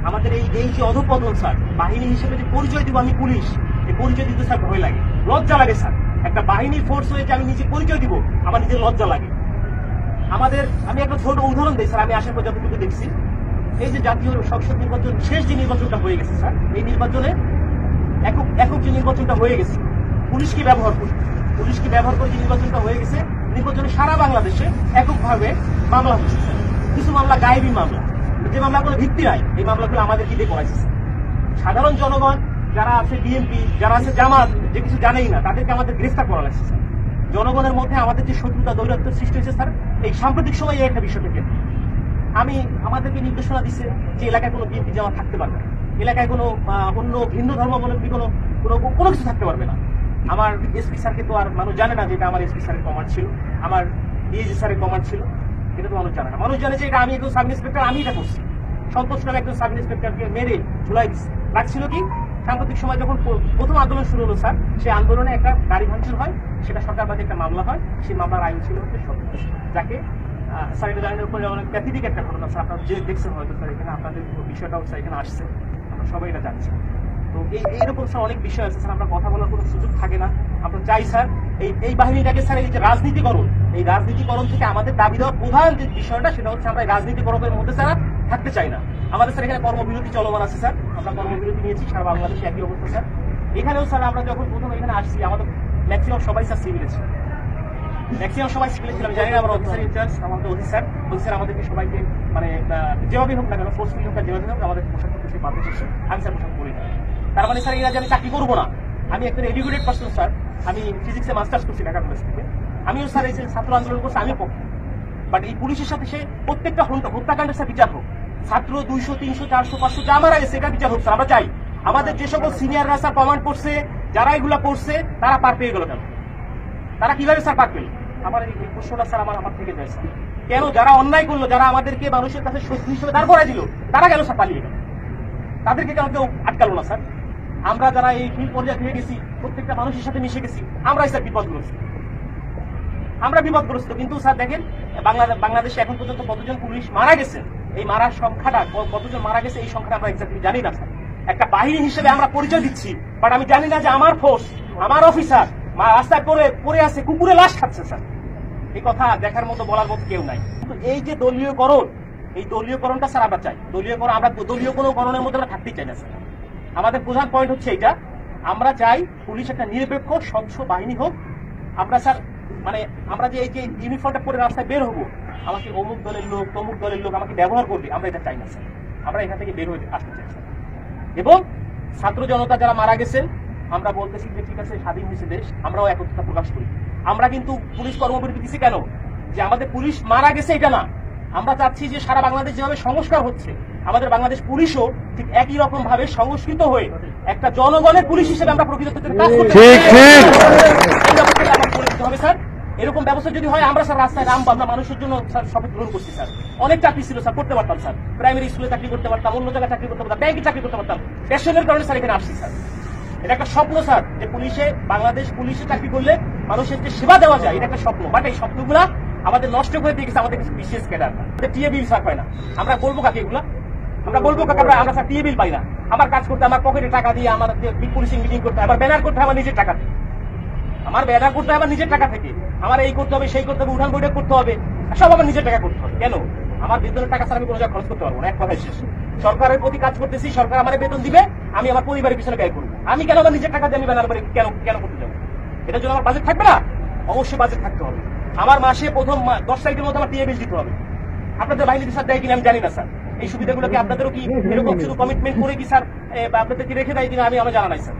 আমাদের এই যে অধপতন স্যার, বাহিনী হিসেবে যে পরিচয় দিব আমি পুলিশ, এই পরিচয় দিতে স্যার ভয় লাগে, লজ্জা লাগে স্যার। একটা বাহিনীর ফোর্স হয়ে যে আমি নিজে পরিচয় দিব, আমার নিজের লজ্জা লাগে। আমি একটা ছোট উদাহরণ দিই স্যার, আমি আসার পর যতটুকু দেখছি, এই যে জাতীয় সংসদ নির্বাচন শেষ যে নির্বাচনটা হয়ে গেছে স্যার, এই নির্বাচনে একক যে নির্বাচনটা হয়ে গেছে, পুলিশকে ব্যবহার করে যে নির্বাচনটা হয়ে গেছে, নির্বাচনে সারা বাংলাদেশে এককভাবে মামলা হচ্ছে স্যার। কিছু মামলা গায়েবী মামলা, যে মামলাগুলো ভিত্তি নাই, এই মামলাগুলো আমাদেরকে দিয়ে করাইছে স্যার। সাধারণ জনগণ যারা আছে, বিএনপি যারা আছে, জামাত, যে কিছু জানেই না, তাদেরকে আমাদের গ্রেফতার করা লাগছে স্যার। জনগণের মধ্যে আমাদের যে শত্রুতা দৈরাত্য সৃষ্টি হয়েছে স্যার, এই সাম্প্রতিক সময়ে একটা বিষয় থেকে আমাদেরকে নির্দেশনা দিচ্ছে যে এলাকায় কোনো বিএনপি জামাত থাকতে পারবে না, এলাকায় কোনো অন্য ভিন্ন ধর্মাবলম্বী কোনো কিছু থাকতে পারবে না। আমার এসপি স্যারকে তো আর মানুষ জানে না যে এটা আমার এসপি স্যারের কমান্ড ছিল, আমার ডিএজি স্যারের কমান্ড ছিল, এটা তো মানুষ জানে না। মানুষ জানে যে এটা আমি একজন সাব ইন্সপেক্টর, আমি এটা করছি। সন্তোষ নামে একজন সাব ইন্সপেক্টরকে মেরে ঝুলাই দিচ্ছে। লাগছিল কি, সাম্প্রতিক সময় যখন প্রথম আন্দোলন শুরু হলো স্যার, সেই আন্দোলনে একটা গাড়ি ভাঙচুর হয়, সেটা সরকারবাদী একটা মামলা হয়। সেই মামলার আইন ছিল হচ্ছে সন্তোষ, যাকে স্যার এটা জানানোর উপরে অনেক প্যাথেটিক একটা ঘটনা স্যার, আপনারা যে দেখছেন হয়তো স্যার, এখানে আপনাদের বিষয়টাও স্যার এখানে আসছে, আমরা সবাই এটা জানছি। তো এইরকম স্যার অনেক বিষয় আছে স্যার, আমরা কথা বলার কোনো সুযোগ থাকে না। আমরা চাই স্যার এই বাহিনীটাকে স্যার, এই যে রাজনীতিকরণ, এই রাজনীতিকরণ থেকে আমাদের দাবি দেওয়ার প্রধান যে বিষয়টা, সেটা হচ্ছে আমরা এই রাজনীতিকরণের মধ্যে স্যার থাকতে চাই না। আমাদের স্যার এখানে কর্মবিরতি চলমান আছে স্যার, আমরা কর্মবিরতি নিয়েছি, সারা বাংলাদেশে একই অবস্থা স্যার। এখানেও স্যার আমরা যখন প্রথম এখানে আসছি, আমাদের ম্যাক্সিমাম সবাই স্যার সিভিলে ছিল, ম্যাক্সিমাম সবাই সিভিলে ছিলাম। জানি না আমার অফিসার ইনচার্জ, আমাদের অফিসার আমাদেরকে সবাইকে মানে যেভাবে হোক না কেন, ফোর্সফুলি হোক না যেভাবে হোক, আমাদের পোশাক করতে সে বাধ্য করছে। আমি স্যার পোশাক করি না। তার মানে স্যার এরা যে আমি চাকরি করবো না, আমি একটা এডুকেটেড পার্সন স্যার, আমি ফিজিক্সে মাস্টার্স করছি ঢাকা কলেজ থেকে। আমিও স্যার এই যে ছাত্র আন্দোলন করছি, আমিও পক্ষে। বাট এই পুলিশের সাথে সে প্রত্যেকটা হত্যাকাণ্ডের স্যার বিচার হোক, ছাত্র 200, 300, 400, 500 যা মারা গেছে, এটা বিচার হোক স্যার। আমরা চাই আমাদের যে সকল সিনিয়ররা স্যার কমান্ড করছে, যারা এগুলা করছে, তারা পার পেয়ে গেল কেন? তারা কিভাবে স্যার পার পেল? আমার এই প্রশ্নটা স্যার আমার থেকে যায় স্যার। কেন যারা অন্যায় করলো, যারা আমাদেরকে মানুষের কাছে শত্রু হিসেবে দাঁড় করাই দিল, তারা কেন স্যার পালিয়ে গেল? তাদেরকে কেন কেউ আটকালো না স্যার? আমরা যারা এই ফিল্ড পর্যায়ে ফিরে গেছি, প্রত্যেকটা মানুষের সাথে মিশে গেছি, আমরাই স্যার বিপদগ্রস্ত। কিন্তু স্যার দেখেন, বাংলাদেশে এখন পর্যন্ত কতজন পুলিশ মারা গেছে, এই মারার সংখ্যাটা কতজন মারা গেছে, এই সংখ্যাটা আমরা এক্স্যাক্টলি জানি না স্যার। একটা বাহিনী হিসেবে আমরা পরিচয় দিচ্ছি, বাট আমি জানি না যে আমার ফোর্স, আমার অফিসার রাস্তায় পড়ে আছে, কুকুরে লাশ খাচ্ছে স্যার। এই কথা দেখার মতো, বলার মতো কেউ নাই। কিন্তু এই যে দলীয়করণ, এই দলীয়করণটা স্যার আমরা চাই। আমরা দলীয় কোনো করণের মধ্যে আমরা থাকতেই চাই না স্যার। আমাদের প্রধান পয়েন্ট হচ্ছে এইটা, আমরা চাই পুলিশ একটা নিরপেক্ষ স্বচ্ছ বাহিনী হোক। আমরা স্যার মানে আমরা যে এই যে ইউনিফর্মটা পরে রাস্তায় বের হবো, আমাকে অমুক দলের লোক তমুক দলের লোক আমাকে ব্যবহার করবে, আমরা এটা চাই না স্যার। আমরা এখান থেকে বের হয়ে আসতে চাই স্যার। এবং ছাত্র জনতা যারা মারা গেছেন, আমরা বলতেছি যে ঠিক আছে, স্বাধীন হয়েছে দেশ, আমরাও একত্রতা প্রকাশ করি। আমরা কিন্তু পুলিশ কর্মবিরতি দিচ্ছি কেন? যে আমাদের পুলিশ মারা গেছে এটা না, আমরা চাচ্ছি যে সারা বাংলাদেশ যেভাবে সংস্কার হচ্ছে, আমাদের বাংলাদেশ পুলিশও ঠিক একই রকম ভাবে সংস্কৃত হয়ে একটা জনগণের পুলিশ হিসেবে আমরা প্রকৃত কাজ করতে হবে স্যার। এরকম ব্যবস্থা যদি হয়, আমরা স্যার রাস্তায় নামবো, আমরা মানুষের জন্য স্যার শপথ গ্রহণ করছি স্যার। অনেক চাকরি ছিল স্যার, করতে পারতাম স্যার, প্রাইমারি স্কুলে চাকরি করতে পারতাম, অন্য জায়গায় চাকরি করতে পারতাম, ব্যাংকে চাকরি করতে পারতাম। প্যাশনের কারণে স্যার এখানে আসছি স্যার। এটা একটা স্বপ্ন স্যার, যে বাংলাদেশ পুলিশে চাকরি করলে মানুষের যে সেবা দেওয়া যায়, এটা একটা স্বপ্ন। বাট এই স্বপ্নগুলা আমাদের নষ্ট করে দিয়ে গেছে আমাদের কিছু বিশেষ ক্যাডার। টিএ বিল স্যার পায় না, আমরা বলবো কাকে এগুলা? আমরা বলবো কাকে? আমরা স্যার টিএ বিল পাই না। আমার কাজ করতে আমার পকেটে টাকা দিয়ে, আমার পুলিশিং মিটিং করতে হয়, আমার ব্যানার করতে হয় আমার নিজের টাকা থেকে, আমার ব্যানার করতে হয় আমার নিজের টাকা থেকে, আমার এই করতে হবে, সেই করতে হবে, উঠান বৈঠক করতে হবে, সব আমার নিজের টাকা করতে হবে। কেন? আমার বেতনের টাকা স্যার আমি কোনো জায়গায় খরচ করতে পারবো না। এক কথায় শেষ। সরকারের প্রতি কাজ করতেছি, সরকার আমার বেতন দিবে, আমি আমার পরিবারের পিছনে ব্যয় করবো। আমি কেন আমার নিজের টাকা দিয়ে আমি ব্যানার করে কেন করতে যাবো? এটার জন্য আমার বাজেট থাকবে না? অবশ্যই বাজেট থাকতে হবে। আমার মাসে প্রথম 10 তারিখের মধ্যে আমার টিএ বিল দিতে হবে। আপনাদের বাহিনী স্যার দেয় কিনা আমি জানি না স্যার। এই সুবিধাগুলো কি আপনাদেরও কি এরকম শুধু কমিটমেন্ট করে কি স্যার আপনাদেরকে রেখে দেয় কিনা আমি জানা নাই স্যার।